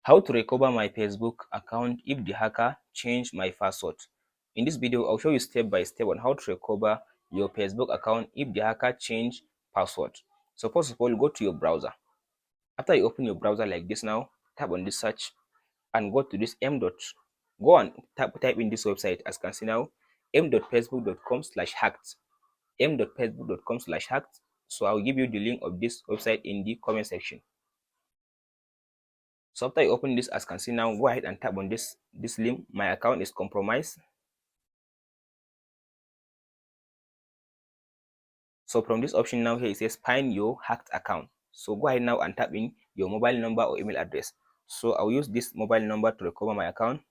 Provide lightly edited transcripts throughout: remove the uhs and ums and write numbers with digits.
How to recover my Facebook account if the hacker changed my password. In this video, I'll show you step by step on how to recover your Facebook account if the hacker changed password. So first of all, go to your browser. After you open your browser like this now, tap on this search and go to this go and type in this website. As you can see now, m.facebook.com/hacked, m.facebook.com/hacked. So I'll give you the link of this website in the comment section. So after you open this, as you can see now, go ahead and tap on this link. My account is compromised. So from this option now here, it says find your hacked account. So go ahead now and tap in your mobile number or email address. So I'll use this mobile number to recover my account.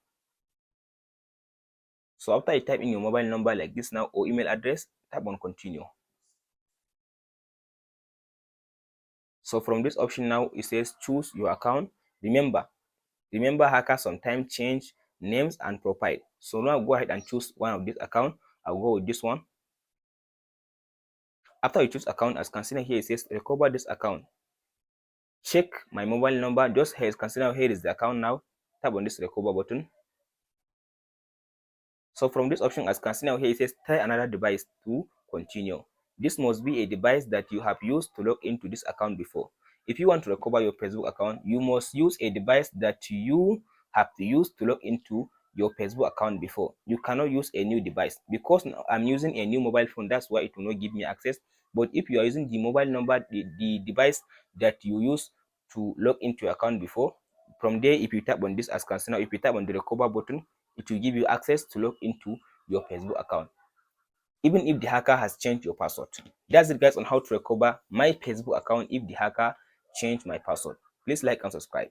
So after you type in your mobile number like this now or email address, tap on continue. So from this option now, it says choose your account. Remember hackers sometimes change names and profile. So now go ahead and choose one of this account. I'll go with this one. After you choose account, as consider here, it says recover this account. Check my mobile number. Just here, consider here is the account now. Tap on this recover button. So from this option, as consider here, it says try another device to continue. This must be a device that you have used to log into this account before. If you want to recover your Facebook account, you must use a device that you have to use to log into your Facebook account before. You cannot use a new device. Because I'm using a new mobile phone, that's why it will not give me access. But if you are using the mobile number, the device that you use to log into your account before, from there, if you tap on this as consider, if you tap on the recover button, it will give you access to log into your Facebook account, even if the hacker has changed your password. That's it, guys, on how to recover my Facebook account if the hacker changed my password. Please like and subscribe.